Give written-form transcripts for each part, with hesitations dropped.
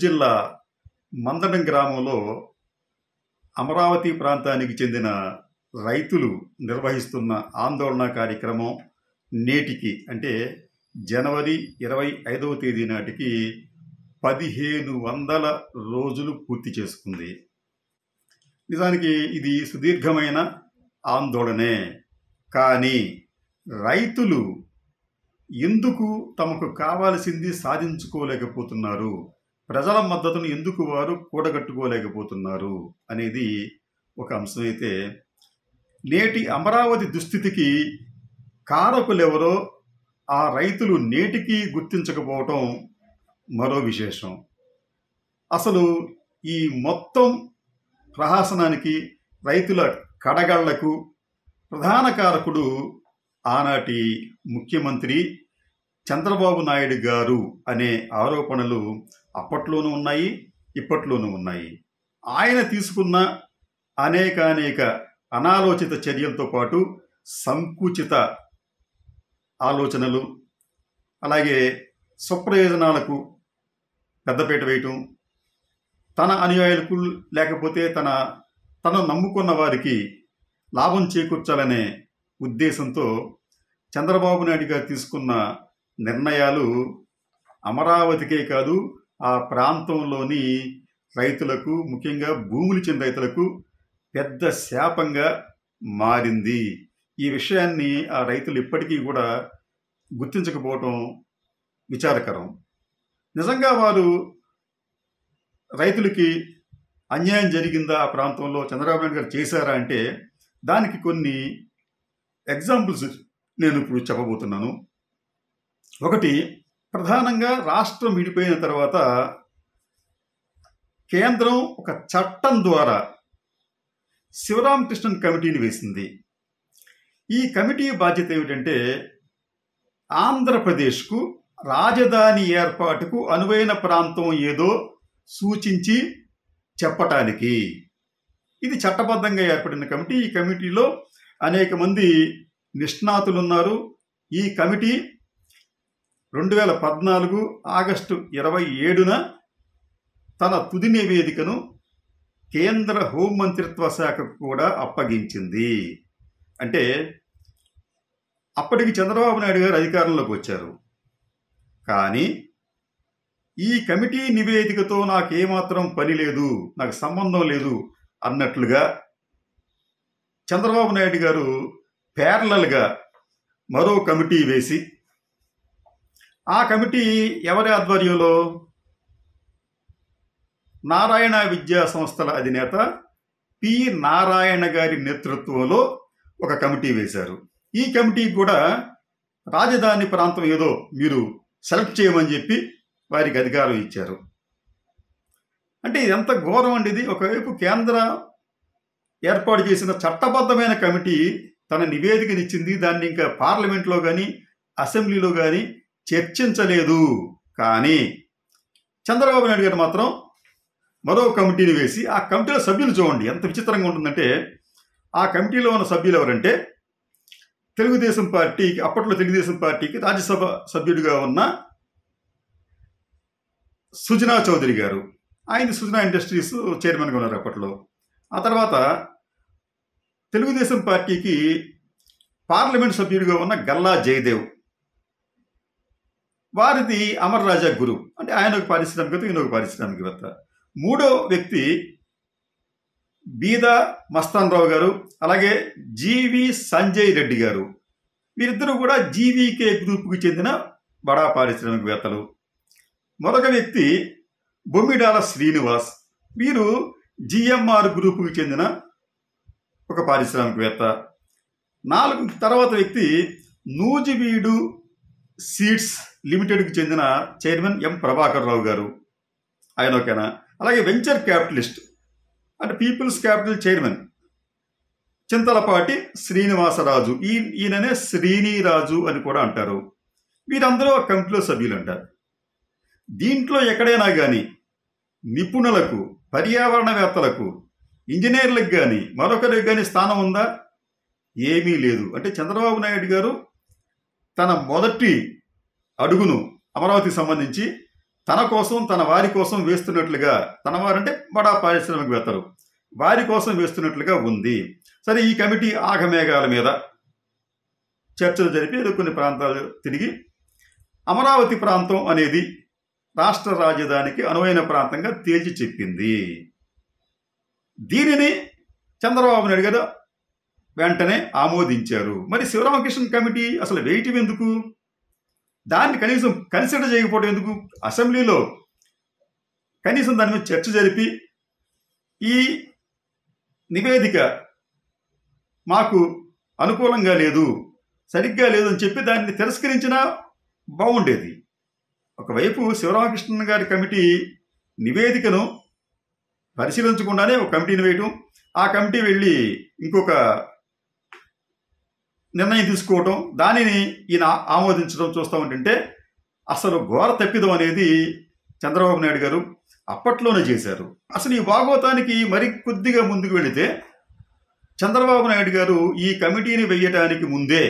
జిల్లా మందడం గ్రామంలో అమరావతి ప్రాంతానికి చెందిన రైతులు నిర్వహిస్తున్న ఆందోళన కార్యక్రమం నేటికి అంటే జనవరి 25వ తేదీ నాటికి 1500 రోజులు పూర్తి చేసుకుంది. నిజానికి ఇది సుదీర్ఘమైన ఆందోళనే. కానీ రైతులు ఎందుకు తమకు కావాల్సింది సాధించుకోలేకపోతున్నారు, ప్రజల మద్దతును ఎందుకు వారు కూడగట్టుకోలేకపోతున్నారు అనేది ఒక అంశమైతే, నేటి అమరావతి దుస్థితికి కారకులెవరో ఆ రైతులు నేటికి గుర్తించకపోవటం మరో విశేషం. అసలు ఈ మొత్తం ప్రహసనానికి, రైతుల కడగళ్లకు ప్రధాన కారకుడు ఆనాటి ముఖ్యమంత్రి చంద్రబాబు నాయుడు గారు అనే ఆరోపణలు అప్పట్లోనూ ఉన్నాయి, ఇప్పట్లోనూ ఉన్నాయి. ఆయన తీసుకున్న అనేక అనాలోచిత చర్యలతో పాటు సంకుచిత ఆలోచనలు, అలాగే స్వప్రయోజనాలకు పెద్దపీట వేయటం, తన అనుయాయులకు లేకపోతే తను నమ్ముకున్న వారికి లాభం చేకూర్చాలనే ఉద్దేశంతో చంద్రబాబు నాయుడు గారు తీసుకున్న నిర్ణయాలు అమరావతికే కాదు, ఆ ప్రాంతంలోని రైతులకు, ముఖ్యంగా భూములు చెందిన రైతులకు పెద్ద శాపంగా మారింది. ఈ విషయాన్ని ఆ రైతులు ఇప్పటికీ కూడా గుర్తించకపోవటం విచారకరం. నిజంగా వారు రైతులకి అన్యాయం జరిగిందా, ఆ ప్రాంతంలో చంద్రబాబు నాయుడు గారు చేశారా అంటే దానికి కొన్ని ఎగ్జాంపుల్స్ నేను ఇప్పుడు చెప్పబోతున్నాను. ఒకటి, ప్రధానంగా రాష్ట్రం విడిపోయిన తర్వాత కేంద్రం ఒక చట్టం ద్వారా శివరామకృష్ణన్ కమిటీని వేసింది. ఈ కమిటీ బాధ్యత ఏమిటంటే ఆంధ్రప్రదేశ్కు రాజధాని ఏర్పాటుకు అనువైన ప్రాంతం ఏదో సూచించి చెప్పటానికి. ఇది చట్టబద్ధంగా ఏర్పడిన కమిటీ. ఈ కమిటీలో అనేక మంది నిష్ణాతులు ఉన్నారు. ఈ కమిటీ 2014 ఆగస్టు 27న తన తుది నివేదికను కేంద్ర హోంమంత్రిత్వ శాఖకు కూడా అప్పగించింది. అంటే అప్పటికి చంద్రబాబు నాయుడు గారు అధికారంలోకి వచ్చారు. కానీ ఈ కమిటీ నివేదికతో నాకేమాత్రం పని లేదు, నాకు సంబంధం లేదు అన్నట్లుగా చంద్రబాబు నాయుడు గారు ప్యారలల్గా మరో కమిటీ వేసి, ఆ కమిటీ ఎవరి ఆధ్వర్యంలో? నారాయణ విద్యా సంస్థల అధినేత పి నారాయణ గారి నేతృత్వంలో ఒక కమిటీ వేశారు. ఈ కమిటీ కూడా రాజధాని ప్రాంతం ఏదో మీరు సెలెక్ట్ చేయమని చెప్పి వారికి అధికారం ఇచ్చారు. అంటే ఇది ఎంత ఘోరం అండి ఇది. ఒకవైపు కేంద్ర ఏర్పాటు చేసిన చట్టబద్ధమైన కమిటీ తన నివేదికనిచ్చింది, దాన్ని ఇంకా పార్లమెంట్లో కానీ అసెంబ్లీలో కానీ చర్చించలేదు. కానీ చంద్రబాబు నాయుడు గారు మాత్రం మరో కమిటీని వేసి, ఆ కమిటీలో సభ్యులు చూడండి ఎంత విచిత్రంగా ఉంటుందంటే, ఆ కమిటీలో ఉన్న సభ్యులు ఎవరంటే తెలుగుదేశం పార్టీకి, అప్పట్లో తెలుగుదేశం పార్టీకి రాజ్యసభ సభ్యుడిగా ఉన్న సుజనా చౌదరి గారు. ఆయన సుజనా ఇండస్ట్రీస్ చైర్మన్గా ఉన్నారు అప్పట్లో. ఆ తర్వాత తెలుగుదేశం పార్టీకి పార్లమెంట్ సభ్యుడిగా ఉన్న గల్లా జయదేవ్, వారిది అమర్ రాజా గురు, అంటే ఆయన ఒక పారిశ్రామికవేత్త, ఈయన ఒక పారిశ్రామికవేత్త. మూడో వ్యక్తి బీదా మస్తాన్ రావు గారు, అలాగే జీవి సంజయ్ రెడ్డి గారు. వీరిద్దరూ కూడా జీవీకే గ్రూప్కి చెందిన బడా పారిశ్రామికవేత్తలు. మరొక వ్యక్తి బొమ్మిడాల శ్రీనివాస్, వీరు జిఎంఆర్ గ్రూపుకి చెందిన ఒక పారిశ్రామికవేత్త. తర్వాత వ్యక్తి నూజివీడు సీడ్స్ లిమిటెడ్కి చెందిన చైర్మన్ ఎం ప్రభాకర్ రావు గారు, ఆయన ఓకేనా. అలాగే వెంచర్ క్యాపిటలిస్ట్ అంటే peoples capital chairman Chintalapati Srinivasaraju, ఈయననే శ్రీనిరాజు అని కూడా అంటారు. వీరందరూ ఒక కమిటీలో సభ్యులు అంటారు. దీంట్లో ఎక్కడైనా కానీ నిపుణులకు, పర్యావరణవేత్తలకు, ఇంజనీర్లకు కానీ మరొకరికి కానీ స్థానం ఉందా? ఏమీ లేదు. అంటే చంద్రబాబు నాయుడు గారు తన మొదటి అడుగును అమరావతికి సంబంధించి తన కోసం తన వారి కోసం వేస్తున్నట్లుగా, తన వారంటే బడా పారిశ్రామికవేత్తలు, వారి కోసం వేస్తున్నట్లుగా ఉంది. సరే, ఈ కమిటీ ఆగమేఘాల మీద చర్చలు జరిపి ఏదో కొన్ని ప్రాంతాలు తిరిగి అమరావతి ప్రాంతం అనేది రాష్ట్ర రాజధానికి అనువైన ప్రాంతంగా తేల్చి చెప్పింది. దీనిని చంద్రబాబు నాయుడు గారు వెంటనే ఆమోదించారు. మరి శివరామకృష్ణ కమిటీ అసలు వేయటం ఎందుకు? దాన్ని కనీసం కన్సిడర్ చేయకపోవడం ఎందుకు? అసెంబ్లీలో కనీసం దాని మీద చర్చ జరిపి ఈ నివేదిక మాకు అనుకూలంగా లేదు, సరిగ్గా లేదు అని చెప్పి దాన్ని తిరస్కరించినా బాగుండేది. ఒకవైపు శివరామకృష్ణ గారి కమిటీ నివేదికను పరిశీలించకుండానే ఒక కమిటీని వేయటం, ఆ కమిటీ వెళ్ళి ఇంకొక నిర్ణయం తీసుకోవటం, దానిని ఈయన ఆమోదించడం చూస్తూ ఉంటుంటే అసలు ఘోర తప్పిదం అనేది చంద్రబాబు నాయుడు గారు అప్పట్లోనే చేశారు. అసలు ఈ భాగవతానికి మరి కొద్దిగా ముందుకు వెళితే చంద్రబాబు నాయుడు గారు ఈ కమిటీని వేయటానికి ముందే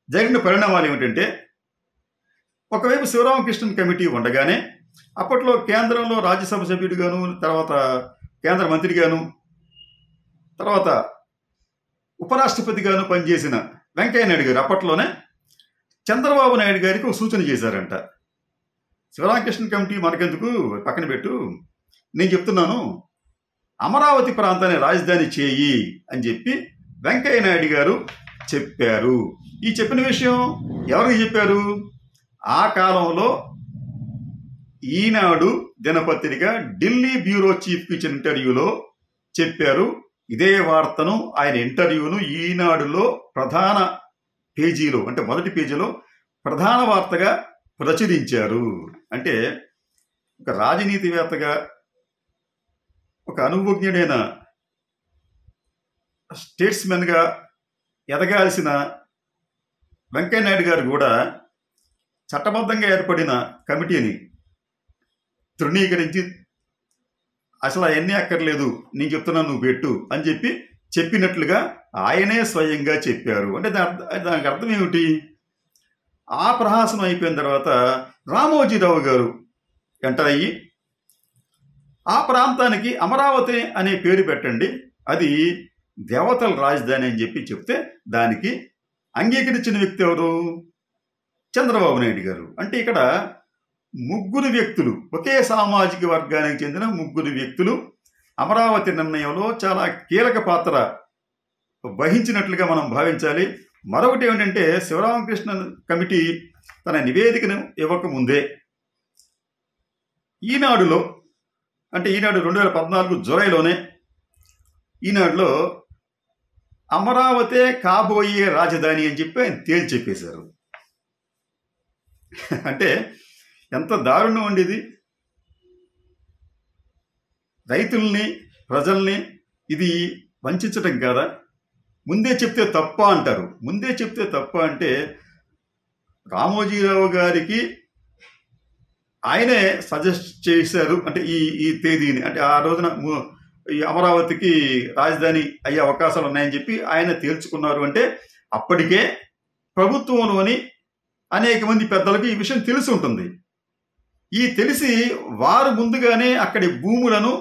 జరిగిన పరిణామాలు ఏమిటంటే, ఒకవైపు శివరామకృష్ణ కమిటీ ఉండగానే అప్పట్లో కేంద్రంలో రాజ్యసభ సభ్యుడిగాను, తర్వాత కేంద్ర మంత్రిగాను, తర్వాత ఉపరాష్ట్రపతిగాను పనిచేసిన వెంకయ్య నాయుడు గారు అప్పట్లోనే చంద్రబాబు నాయుడు గారికి ఒక సూచన చేశారంట. శివరామకృష్ణ కమిటీ మనకెందుకు, పక్కన పెట్టు, నేను చెప్తున్నాను, అమరావతి ప్రాంతాన్ని రాజధాని చేయి అని చెప్పి వెంకయ్య నాయుడు గారు చెప్పారు. ఈ చెప్పిన విషయం ఎవరికి చెప్పారు? ఆ కాలంలో ఈనాడు దినపత్రిక ఢిల్లీ బ్యూరో చీఫ్కి ఇచ్చిన ఇంటర్వ్యూలో చెప్పారు. ఇదే వార్తను, ఆయన ఇంటర్వ్యూను ఈనాడులో ప్రధాన పేజీలో, అంటే మొదటి పేజీలో ప్రధాన వార్తగా ప్రచురించారు. అంటే ఒక రాజనీతివేత్తగా, ఒక అనుభవజ్ఞుడైన స్టేట్స్మెన్గా ఎదగాల్సిన వెంకయ్య నాయుడు గారు కూడా చట్టబద్ధంగా ఏర్పడిన కమిటీని తృణీకరించి అసలు అవన్నీ అక్కర్లేదు, నేను చెప్తున్నాను నువ్వు పెట్టు అని చెప్పి చెప్పినట్లుగా ఆయనే స్వయంగా చెప్పారు. అంటే దానికి అర్థం ఏమిటి? ఆ ప్రహాసనం అయిపోయిన తర్వాత రామోజీరావు గారు ఎంటర్ అయ్యి ఆ ప్రాంతానికి అమరావతి అనే పేరు పెట్టండి, అది దేవతల రాజధాని అని చెప్పి చెప్తే దానికి అంగీకరించిన వ్యక్తి ఎవరు? చంద్రబాబు నాయుడు గారు. అంటే ఇక్కడ ముగ్గురు వ్యక్తులు, ఒకే సామాజిక వర్గానికి చెందిన ముగ్గురు వ్యక్తులు అమరావతి నిర్ణయంలో చాలా కీలక పాత్ర వహించినట్లుగా మనం భావించాలి. మరొకటి ఏమిటంటే, శివరామకృష్ణ కమిటీ తన నివేదికను ఇవ్వకముందే ఈనాడులో, అంటే ఈనాడు 2014 జూలైలోనే ఈనాడులో అమరావతే కాబోయే రాజధాని అని చెప్పి ఆయన తేల్చి చెప్పేశారు. అంటే ఎంత దారుణం అండి ఇది! రైతుల్ని, ప్రజల్ని ఇది వంచడం కాదా? ముందే చెప్తే తప్ప అంటారు. ముందే చెప్తే తప్ప అంటే రామోజీరావు గారికి ఆయనే సజెస్ట్ చేశారు. అంటే ఈ తేదీని, అంటే ఆ రోజున ఈ అమరావతికి రాజధాని అయ్యే అవకాశాలు ఉన్నాయని చెప్పి ఆయన తేల్చుకున్నారు. అంటే అప్పటికే ప్రభుత్వంలోని అనేక మంది పెద్దలకు ఈ విషయం తెలిసి ఉంటుంది. ఈ తెలిసి వారు ముందుగానే అక్కడి భూములను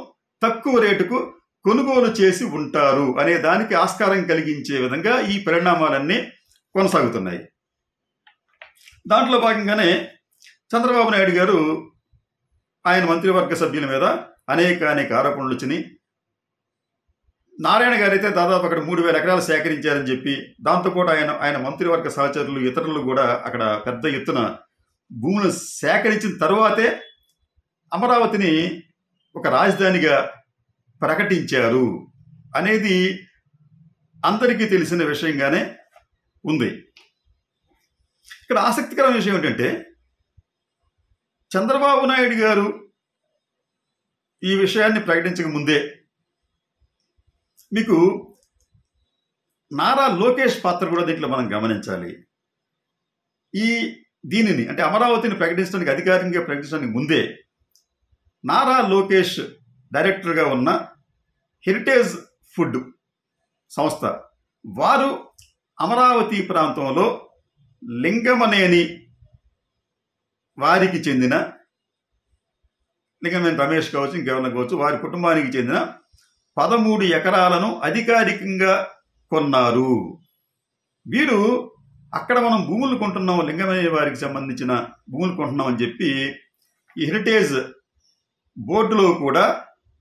తక్కువ రేటుకు కొనుగోలు చేసి ఉంటారు అనే దానికి ఆస్కారం కలిగించే విధంగా ఈ పరిణామాలన్నీ కొనసాగుతున్నాయి. దాంట్లో భాగంగానే చంద్రబాబు నాయుడు గారు ఆయన మంత్రివర్గ సభ్యుల మీద అనేక ఆరోపణలు వచ్చినాయి. నారాయణ గారు అయితే దాదాపు అక్కడ 3,000 ఎకరాలు సేకరించారని చెప్పి, దాంతోపాటు ఆయన మంత్రివర్గ సహచరులు, ఇతరులు కూడా అక్కడ పెద్ద ఎత్తున భూములు సేకరించిన తర్వాతే అమరావతిని ఒక రాజధానిగా ప్రకటించారు అనేది అందరికీ తెలిసిన విషయంగానే ఉంది. ఇక్కడ ఆసక్తికరమైన విషయం ఏంటంటే, చంద్రబాబు నాయుడు గారు ఈ విషయాన్ని ప్రకటించక ముందే మీకు నారా లోకేష్ పాత్ర కూడా దీంట్లో మనం గమనించాలి. దీనిని అంటే అమరావతిని ప్రకటించడానికి, అధికారికంగా ప్రకటించడానికి ముందే నారా లోకేష్ డైరెక్టర్గా ఉన్న హెరిటేజ్ ఫుడ్ సంస్థ వారు అమరావతి ప్రాంతంలో లింగమనేని వారికి చెందిన లింగమనేని రమేష్ కావచ్చు, ఇంకెవరైనా కావచ్చు, వారి కుటుంబానికి చెందిన 13 ఎకరాలను అధికారికంగా కొన్నారు. వీరు అక్కడ మనం భూములు కొంటున్నాం, లింగమనేని వారికి సంబంధించిన భూములు కొంటున్నాం అని చెప్పి ఈ హెరిటేజ్ బోర్డులో కూడా,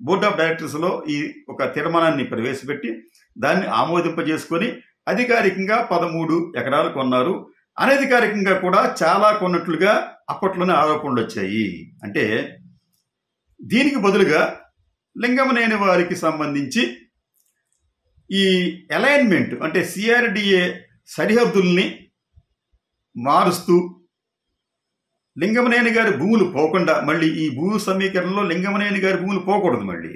బోర్డ్ ఆఫ్ డైరెక్టర్స్లో ఈ ఒక తీర్మానాన్ని ప్రవేశపెట్టి దాన్ని ఆమోదింపజేసుకొని అధికారికంగా 13 ఎకరాలు కొన్నారు. అనధికారికంగా కూడా చాలా కొన్నట్లుగా అప్పట్లోనే ఆరోపణలు వచ్చాయి. అంటే దీనికి బదులుగా లింగమనేని వారికి సంబంధించి ఈ అలైన్మెంట్ అంటే సిఆర్డిఏ సరిహద్దుల్ని మారుస్తూ లింగమనేని గారి భూములు పోకుండా, మళ్ళీ ఈ భూ సమీకరణలో లింగమనేని గారి భూములు పోకూడదు, మళ్ళీ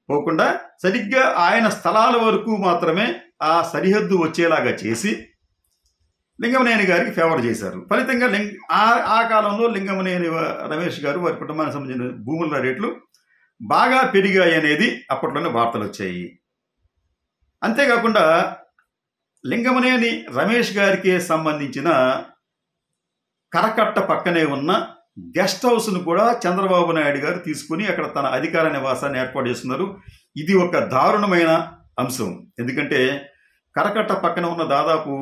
పోకుండా సరిగ్గా ఆయన స్థలాల వరకు మాత్రమే ఆ సరిహద్దు వచ్చేలాగా చేసి లింగమనేని గారికి ఫేవర్ చేశారు. ఫలితంగా ఆ కాలంలో లింగమనేని రమేష్ గారు వారి కుటుంబానికి సంబంధించిన భూముల రేట్లు బాగా పెరిగాయి అనేది అప్పట్లోనే వార్తలు వచ్చాయి. అంతేకాకుండా లింగమనేని రమేష్ గారికి సంబంధించిన కరకట్ట పక్కనే ఉన్న గెస్ట్ హౌస్ను కూడా చంద్రబాబు నాయుడు గారు తీసుకుని అక్కడ తన అధికార నివాసాన్ని ఏర్పాటు చేస్తున్నారు. ఇది ఒక దారుణమైన అంశం. ఎందుకంటే కరకట్ట పక్కన ఉన్న దాదాపు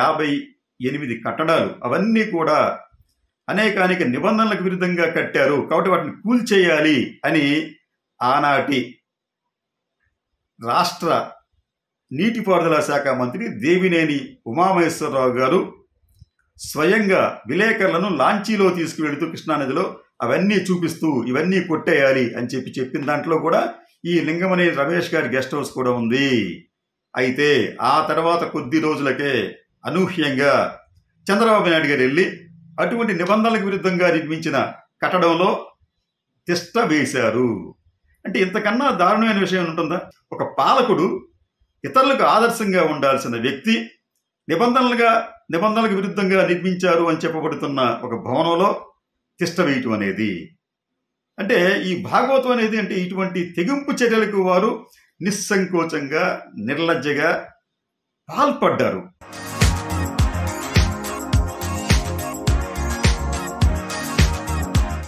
58 కట్టడాలు అవన్నీ కూడా అనేకానేక నిబంధనలకు విరుద్ధంగా కట్టారు. కాబట్టి వాటిని కూల్చేయాలి అని ఆనాటి రాష్ట్ర నీటిపారుదల శాఖ మంత్రి దేవినేని ఉమామహేశ్వరరావు గారు స్వయంగా విలేకరులను లాంచీలో తీసుకువెళుతూ కృష్ణానదిలో అవన్నీ చూపిస్తూ ఇవన్నీ కొట్టేయాలి అని చెప్పిన దాంట్లో కూడా ఈ లింగమనేని రమేష్ గారి గెస్ట్ హౌస్ కూడా ఉంది. అయితే ఆ తర్వాత కొద్ది రోజులకే అనూహ్యంగా చంద్రబాబు నాయుడు గారు వెళ్ళి అటువంటి నిబంధనలకు విరుద్ధంగా నిర్మించిన కట్టడంలో తిష్ట వేశారు. అంటే ఇంతకన్నా దారుణమైన విషయం ఉంటుందా? ఒక పాలకుడు ఇతరులకు ఆదర్శంగా ఉండాల్సిన వ్యక్తి నిబంధనలకు విరుద్ధంగా నిర్మించారు అని చెప్పబడుతున్న ఒక భవనంలో తిష్ట వేయటం అనేది, అంటే ఈ భాగవతం అనేది, అంటే ఇటువంటి తెగింపు చర్యలకు వారు నిస్సంకోచంగా నిర్లజ్జగా పాల్పడ్డారు.